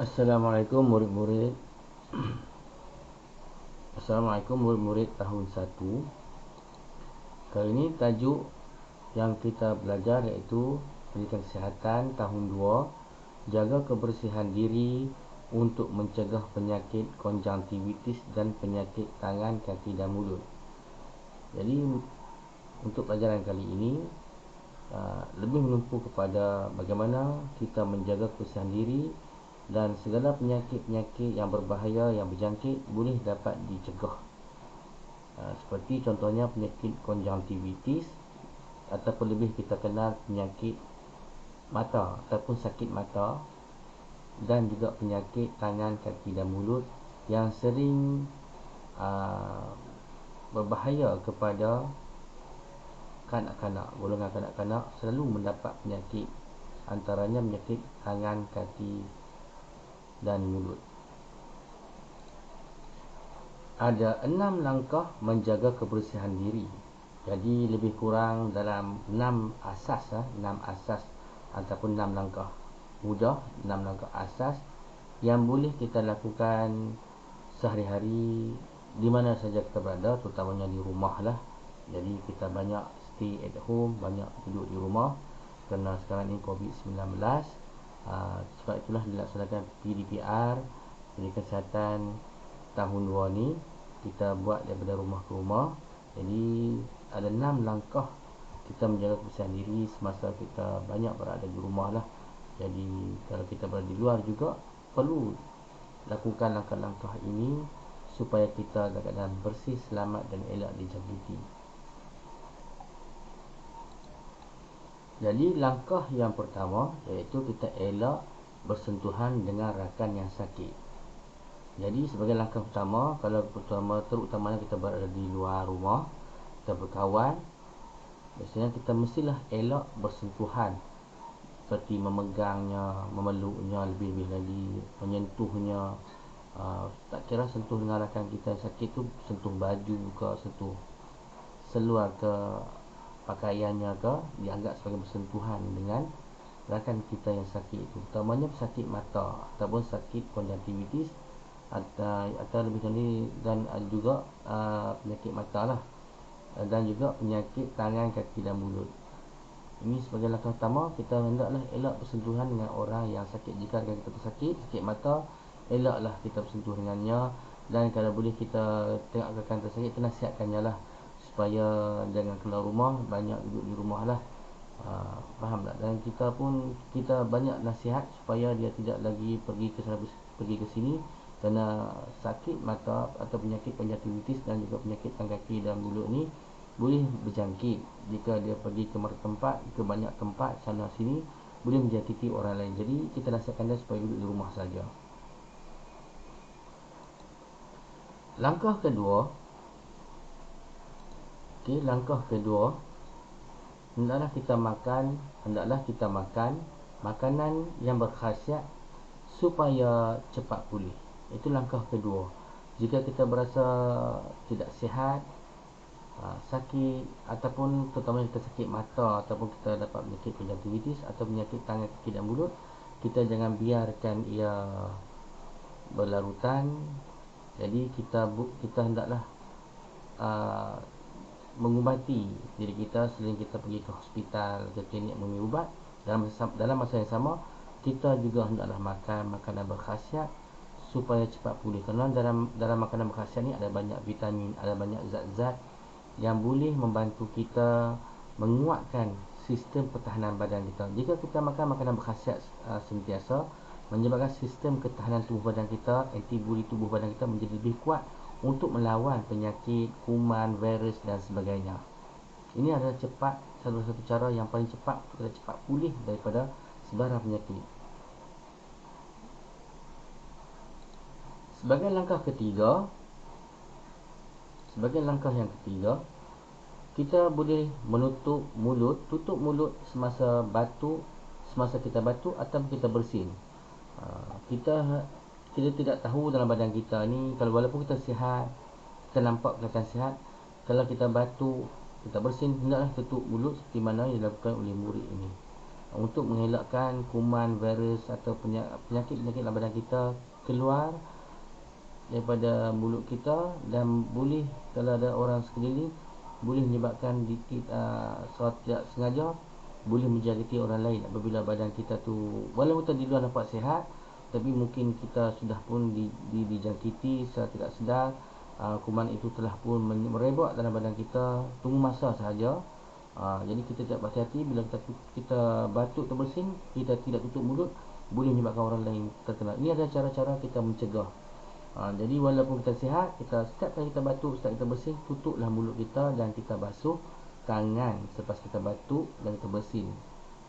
Assalamualaikum murid-murid. Assalamualaikum murid-murid tahun 1. Kali ini tajuk yang kita belajar iaitu pendidikan kesihatan tahun 2, jaga kebersihan diri untuk mencegah penyakit konjungtivitis dan penyakit tangan, kaki dan mulut. Jadi untuk pelajaran kali ini lebih menumpu kepada bagaimana kita menjaga kebersihan diri dan segala penyakit-penyakit yang berbahaya yang berjangkit boleh dapat dicegah. Seperti contohnya penyakit konjungtivitis ataupun lebih kita kenal penyakit mata ataupun sakit mata, dan juga penyakit tangan, kaki dan mulut yang sering berbahaya kepada kanak-kanak. Golongan kanak-kanak selalu mendapat penyakit, antaranya penyakit tangan, kaki dan mulut. Ada 6 langkah menjaga kebersihan diri. Jadi lebih kurang dalam 6 asas ataupun 6 langkah mudah, 6 langkah asas yang boleh kita lakukan sehari-hari di mana saja kita berada, terutamanya di rumah lah. Jadi kita banyak stay at home, banyak duduk di rumah kerana sekarang ni COVID-19. Sebab itulah dilaksanakan PDPR, pendidikan kesihatan tahun 2 ni kita buat daripada rumah ke rumah. Jadi ada 6 langkah kita menjaga kebersihan diri semasa kita banyak berada di rumah lah. Jadi kalau kita berada di luar juga perlu lakukan langkah-langkah ini supaya kita dalam keadaan bersih, selamat dan elak dijangkiti. Jadi langkah yang pertama iaitu kita elak bersentuhan dengan rakan yang sakit. Jadi sebagai langkah pertama, kalau terutamanya kita berada di luar rumah, kita berkawan, biasanya kita mestilah elak bersentuhan, seperti memegangnya, memeluknya, lebih-lebih lagi menyentuhnya. Tak kira sentuh dengan rakan kita yang sakit tu, sentuh baju ke, sentuh seluar ke, pakaiannya ke, dianggap sebagai bersentuhan dengan rakan kita yang sakit itu. Utamanya sakit mata ataupun sakit konjungtivitis atau lebih tinggi, dan juga penyakit mata lah, dan juga penyakit tangan, kaki dan mulut. Ini sebagai langkah pertama, kita hendaklah elak bersentuhan dengan orang yang sakit. Jika kita sakit mata, elaklah kita bersentuh dengannya, dan kalau boleh kita tengok rakan tersakit, kita nasihatkannya lah supaya jangan keluar rumah, banyak duduk di rumah lah. Faham tak? Dan kita banyak nasihat supaya dia tidak lagi pergi ke sana pergi ke sini, kerana sakit mata atau penyakit konjungtivitis dan juga penyakit tangan, kaki dan mulut ni boleh berjangkit jika dia pergi ke tempat, ke banyak tempat sana sini, boleh menjangkiti orang lain. Jadi kita nasihatkan dia supaya duduk di rumah saja. Langkah kedua, hendaklah kita makan makanan yang berkhasiat supaya cepat pulih. Itu langkah kedua. Jika kita berasa tidak sihat, sakit, ataupun terutama kita sakit mata, ataupun kita dapat penyakit konjungtivitis atau penyakit tangan, kaki dan mulut, kita jangan biarkan ia berlarutan. Jadi kita hendaklah mengubati diri kita selain kita pergi ke hospital, ke klinik mengambil ubat. Dalam masa yang sama, kita juga hendaklah makan makanan berkhasiat supaya cepat pulih. Kerana dalam makanan berkhasiat ni ada banyak vitamin, ada banyak zat-zat yang boleh membantu kita menguatkan sistem pertahanan badan kita. Jika kita makan makanan berkhasiat sentiasa, menyebabkan sistem ketahanan tubuh badan kita, antibodi tubuh badan kita menjadi lebih kuat untuk melawan penyakit, kuman, virus dan sebagainya. Ini adalah salah satu cara yang paling cepat untuk kita cepat pulih daripada sebarang penyakit. Sebagai langkah yang ketiga, kita boleh tutup mulut semasa kita batuk atau kita bersin. Kita tidak tahu dalam badan kita ni, kalau walaupun kita sihat, kita nampak kelihatan sihat, kalau kita batuk, kita bersin, hendaklah tutup mulut seperti mana yang dilakukan oleh murid ini. untuk mengelakkan kuman, virus atau penyakit-penyakit dalam badan kita keluar daripada mulut kita, dan boleh kalau ada orang sekeliling boleh menyebabkan secara tidak sengaja boleh menjangkiti orang lain apabila badan kita tu walaupun kita di luar nampak sihat, tapi mungkin kita sudah pun dijangkiti secara tidak sedar. Kuman itu telah pun merebak dalam badan kita, tunggu masa sahaja. Jadi kita tidak berhati-hati bila kita batuk terbersin, kita tidak tutup mulut, boleh menyebabkan orang lain terkena. Ini adalah cara-cara kita mencegah. Jadi walaupun kita sihat, setiap kali kita batuk, setiap kita bersin, tutuplah mulut kita dan kita basuh tangan selepas kita batuk dan kita bersin.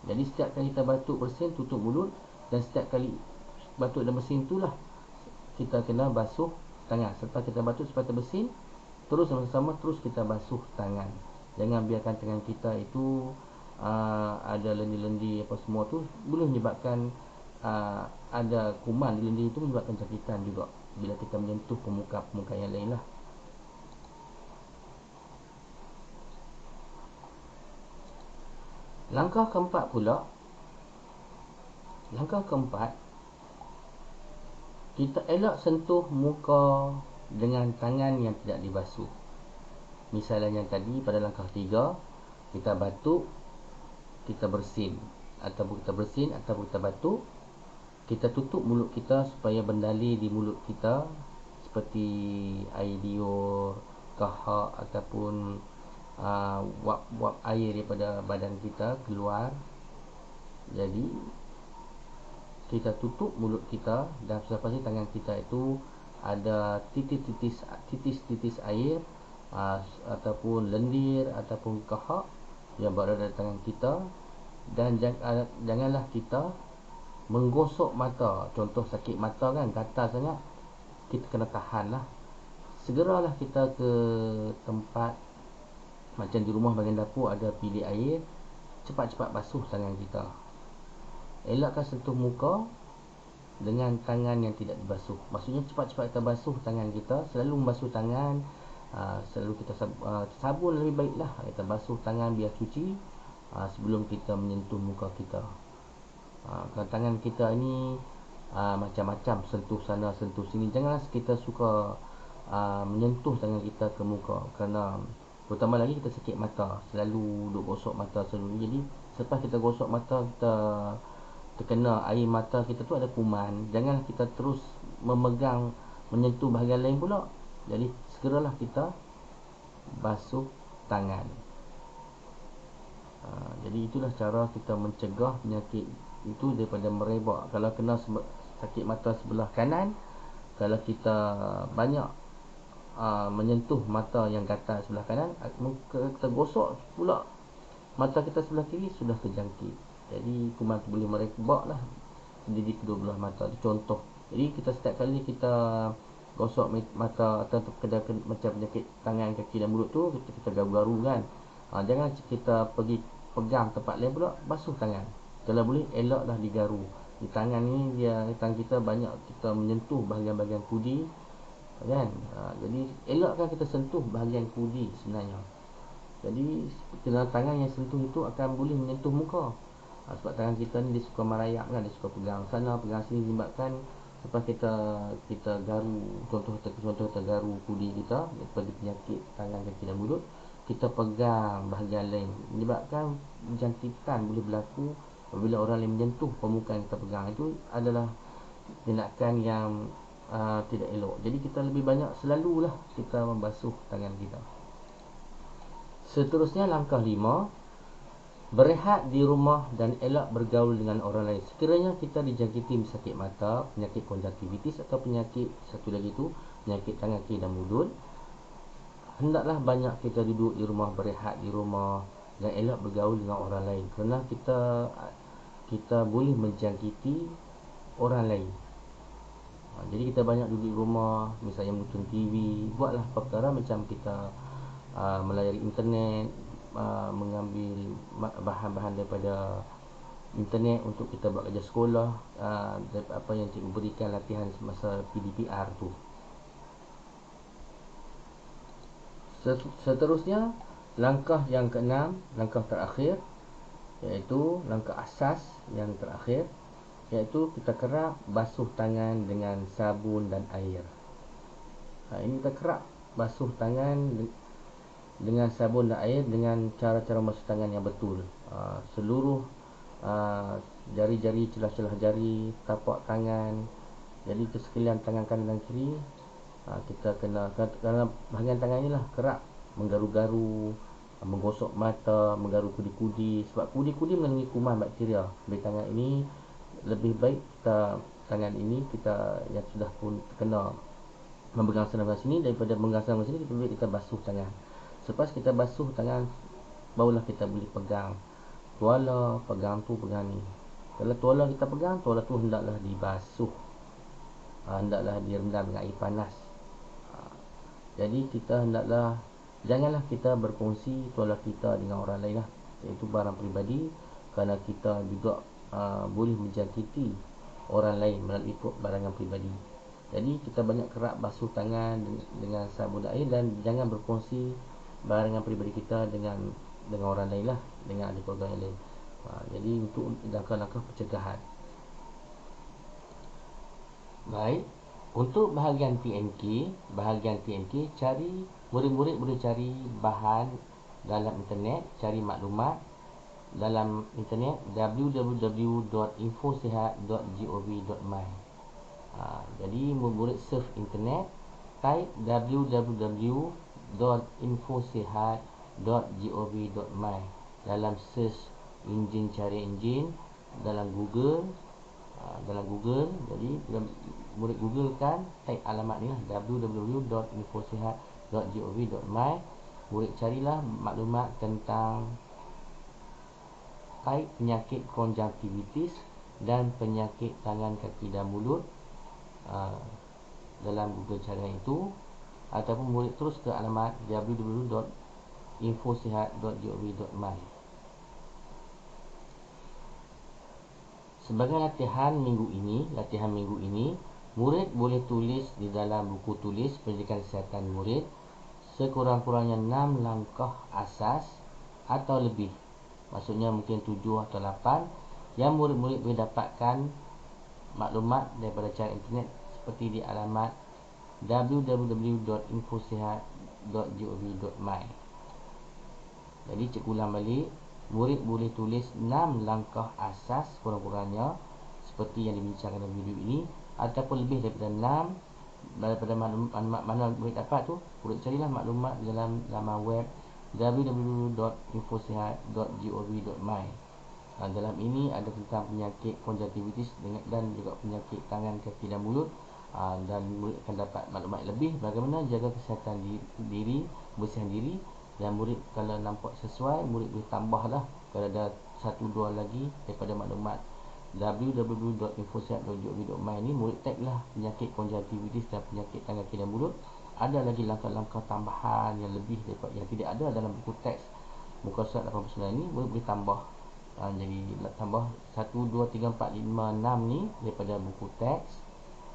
Jadi setiap kali kita batuk bersin, tutup mulut, dan setiap kali batuk dan bersin itulah kita kena basuh tangan. Selepas kita batuk, selepas kita bersin, terus sama-sama terus kita basuh tangan. Jangan biarkan tangan kita itu ada lendir-lendir apa semua tu, boleh menyebabkan ada kuman di lendir itu, menyebabkan jangkitan juga bila kita menyentuh pemuka-pemuka yang lain lah. Langkah keempat pula, kita elak sentuh muka dengan tangan yang tidak dibasuh. Misalnya yang tadi pada langkah 3, kita batuk, kita bersin, ataupun kita batuk, kita tutup mulut kita supaya berdali di mulut kita seperti air liur, kahak ataupun wap air daripada badan kita keluar. Jadi kita tutup mulut kita, dan selepas ini tangan kita itu ada titis-titis air ataupun lendir ataupun kahak yang berada di tangan kita. Dan janganlah kita menggosok mata. Contoh sakit mata kan, gatal sangat, kita kena tahan lah. Segeralah kita ke tempat, macam di rumah bahagian dapur ada bilik air, cepat-cepat basuh tangan kita. Elakkan sentuh muka dengan tangan yang tidak dibasuh. Maksudnya cepat-cepat kita basuh tangan kita. Selalu membasuh tangan, selalu kita sabun lebih baiklah. Kita basuh tangan biar cuci sebelum kita menyentuh muka kita. Kerana tangan kita ini macam-macam, sentuh sana sentuh sini. Janganlah kita suka menyentuh tangan kita ke muka, kerana terutama lagi kita sakit mata, selalu duk gosok mata selalu. Jadi selepas kita gosok mata, kita terkena air mata kita tu ada kuman. Janganlah kita terus memegang, menyentuh bahagian lain pula. Jadi segeralah kita basuh tangan. Jadi itulah cara kita mencegah penyakit itu daripada merebak. Kalau kena sakit mata sebelah kanan, kalau kita banyak menyentuh mata yang gatal sebelah kanan, kita gosok pula mata kita sebelah kiri, sudah terjangkit. Jadi kuman tu boleh merebak lah di kedua belah mata. Itu contoh. Jadi kita setiap kali kita gosok mata atau macam penyakit tangan, kaki dan mulut tu, kita garu-garu kan. Jangan kita pergi pegang tempat lain pula, basuh tangan. Kalau boleh elaklah digaru. Di tangan ni, tangan kita banyak kita menyentuh bahagian-bahagian kudi kan. Jadi elakkan kita sentuh bahagian kudi sebenarnya. Jadi kena tangan yang sentuh itu akan boleh menyentuh muka. Sebab tangan kita ni dia suka merayap kan, dia suka pegang sana pegang sini, menyebabkan lepas kita garu, contoh kita garu kudi kita daripada penyakit tangan, kaki dan mulut, kita pegang bahagian lain, menyebabkan jangkitan boleh berlaku apabila orang lain menyentuh permukaan kita pegang. Itu adalah tindakan yang tidak elok. Jadi kita lebih banyak selalulah kita membasuh tangan kita. Seterusnya langkah 5, berehat di rumah dan elak bergaul dengan orang lain. Sekiranya kita dijangkiti sakit mata, penyakit konjaktivitis atau penyakit satu lagi tu, penyakit tangan, kaki dan mulut, hendaklah banyak kita duduk di rumah, berehat di rumah dan elak bergaul dengan orang lain, kerana kita boleh menjangkiti orang lain. Jadi kita banyak duduk di rumah, misalnya menonton TV, buatlah perkara macam kita melayari internet, mengambil bahan-bahan daripada internet untuk kita buat kerja sekolah, apa yang cikgu berikan latihan semasa PDPR tu. Seterusnya langkah yang ke-6, langkah terakhir, iaitu langkah asas yang terakhir, iaitu kita kerap basuh tangan dengan sabun dan air. Ini kita kerap basuh tangan dengan sabun dan air dengan cara-cara basuh tangan yang betul. Seluruh jari-jari, celah-celah jari, tapak tangan, jadi ke sekalian tangan kanan dan kiri, kita kena, kerana bahagian tangan inilah kerap menggaru-garu, menggosok mata, menggaru kudi-kudi. Sebab kudi-kudi mengandungi kuman bakteria. Di tangan ini lebih baik kita, tangan ini kita yang sudah pun terkena memegang sana sini, daripada memegang sana sini, lebih baik kita basuh tangan. Selepas kita basuh tangan, barulah kita boleh pegang tuala, pegang tu, pegang ni. Kalau tuala kita pegang, tuala tu hendaklah dibasuh, hendaklah direndam dengan air panas. Jadi kita hendaklah, janganlah kita berkongsi tuala kita dengan orang lain lah, iaitu barang peribadi, kerana kita juga boleh menjangkiti orang lain melalui barangan peribadi. Jadi kita banyak kerap basuh tangan dengan sabun dan air, dan jangan berkongsi barangan peribadi kita dengan orang lain lah, dengan ahli keluarga yang lain. Jadi untuk langkah-langkah pencegahan. Baik, untuk bahagian TNK, cari, murid-murid boleh cari bahan dalam internet, cari maklumat dalam internet www.infosehat.gov.my. Jadi murid surf internet, type www.infosehat.gov.my dalam search engine, cari engine dalam Google. Jadi murid Google kan, type alamat ni lah, www.infosehat.gov.my. Murid carilah maklumat tentang type penyakit konjungtivitis dan penyakit tangan, kaki dan mulut dalam Google carian itu, ataupun murid terus ke alamat www.infosehat.gov.my. Sebagai latihan minggu ini, murid boleh tulis di dalam buku tulis pendidikan kesihatan murid sekurang-kurangnya 6 langkah asas atau lebih. Maksudnya mungkin 7 atau 8 yang murid-murid boleh dapatkan maklumat daripada cara internet seperti di alamat www.infosehat.gov.my. Jadi cikgu ulang balik, murid boleh tulis 6 langkah asas kurang-kurangnya seperti yang dibincangkan dalam video ini, ataupun lebih daripada 6 daripada maklumat mana murid dapat tu. Murid carilah maklumat dalam laman web www.infosehat.gov.my. Dalam ini ada tentang penyakit konjungtivitis dan juga penyakit tangan, kaki dan mulut. Dan murid akan dapat maklumat lebih bagaimana jaga kesihatan diri, kebersihan diri. Dan murid kalau nampak sesuai, murid boleh tambahlah kalau ada 1-2 lagi daripada maklumat www.infosehat.gov.my ni. Murid tag lah penyakit konjungtivitis dan penyakit tangan, kaki dan mulut. Ada lagi langkah-langkah tambahan yang lebih daripada yang tidak ada dalam buku teks muka surat 89 ni, murid boleh tambah. Jadi tambah 1, 2, 3, 4, 5, 6 ni daripada buku teks,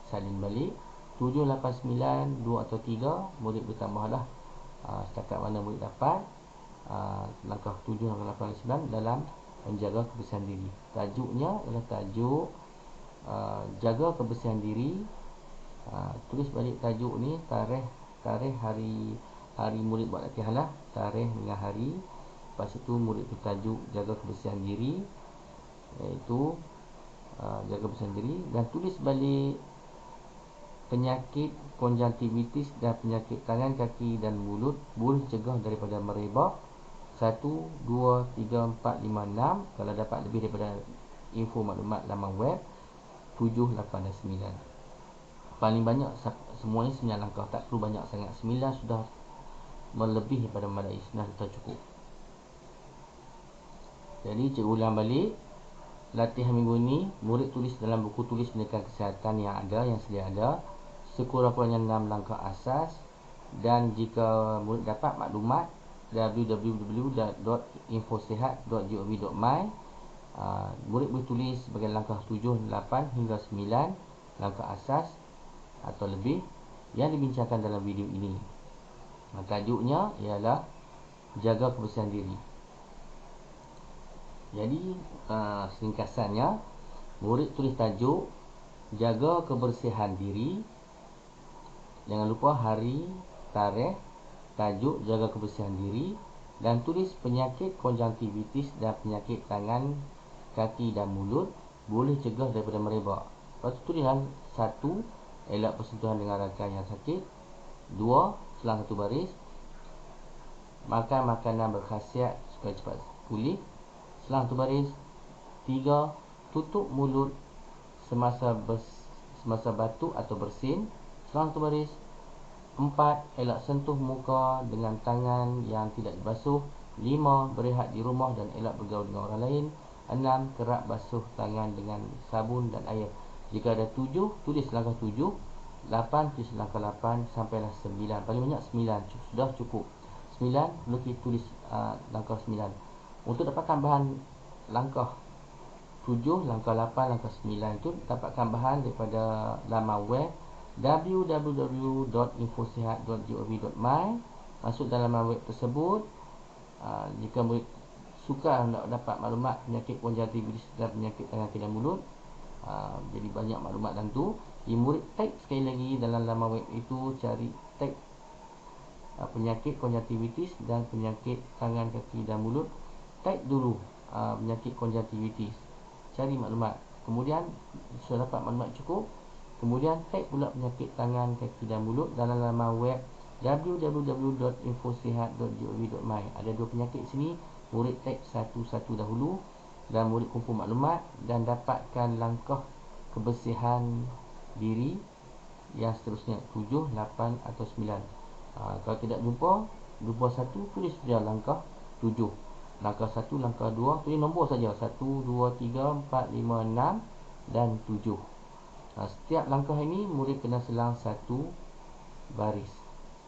salin balik 7, 8, 9, 2 atau 3, murid boleh tambahlah setakat mana murid dapat. Langkah 7, 8, 9 dalam menjaga kebersihan diri. Tajuknya adalah tajuk jaga kebersihan diri. Tulis balik tajuk ni, tarikh hari murid buat latihan lah, tarikh dengan hari. Lepas itu murid bertajuk jaga kebersihan diri, iaitu jaga kebersihan diri. Dan tulis balik penyakit konjungtivitis dan penyakit tangan, kaki dan mulut boleh cegah daripada merebak. 1, 2, 3, 4, 5, 6. Kalau dapat lebih daripada info maklumat laman web 7, 8 dan 9. Paling banyak semuanya 9 langkah, tak perlu banyak sangat. 9 sudah melebih daripada memadai, 9 sudah cukup. Jadi cikgu ulang balik, latihan minggu ini murid tulis dalam buku tulis pendidikan kesihatan yang sedia ada sekurang-kurangnya 6 langkah asas. Dan jika murid dapat maklumat www.infosehat.gov.my, murid boleh tulis sebagai langkah 7, 8 hingga 9 langkah asas atau lebih yang dibincangkan dalam video ini. Tajuknya ialah jaga kebersihan diri. Jadi ringkasannya, murid tulis tajuk, jaga kebersihan diri, jangan lupa hari, tarikh, tajuk, jaga kebersihan diri, dan tulis penyakit konjungtivitis dan penyakit tangan, kaki dan mulut boleh cegah daripada merebak. Lepas tu tulislah 1. Elak bersentuhan dengan rakan yang sakit. 2. Selang satu baris, makan makanan berkhasiat supaya cepat pulih. Selang satu baris. 3. Tutup mulut semasa batuk atau bersin. Selang satu baris. 4. Elak sentuh muka dengan tangan yang tidak dibasuh. 5. Berehat di rumah dan elak bergaul dengan orang lain. 6. Kerap basuh tangan dengan sabun dan air. Jika ada 7, tulis langkah 7. 8, tulis langkah 8 sampailah 9. Paling banyak 9, sudah cukup. 9, perlu kita tulis langkah 9. Untuk dapatkan bahan langkah 7, langkah 8, langkah 9 itu dapatkan bahan daripada laman web www.infosehat.gov.my. Masuk dalam laman web tersebut. Jika murid suka nak dapat maklumat penyakit konjungtivitis dan penyakit tangan, kaki dan mulut, jadi banyak maklumat dalam tu. Murid type sekali lagi dalam laman web itu, cari tag penyakit konjungtivitis dan penyakit tangan, kaki dan mulut. Type dulu penyakit konjungtivitis, cari maklumat. Kemudian sudah dapat maklumat cukup, kemudian type pula penyakit tangan, kaki dan mulut dalam laman web www.infosehat.gov.my. Ada 2 penyakit sini. Murid type satu-satu dahulu dan murid kumpul maklumat dan dapatkan langkah kebersihan diri yang seterusnya 7, 8 atau 9. Kalau tidak jumpa 1, tulis dia langkah 7. Langkah 1, langkah 2, tulis nombor saja 1, 2, 3, 4, 5, 6 dan 7. Setiap langkah ini murid kena selang 1 baris.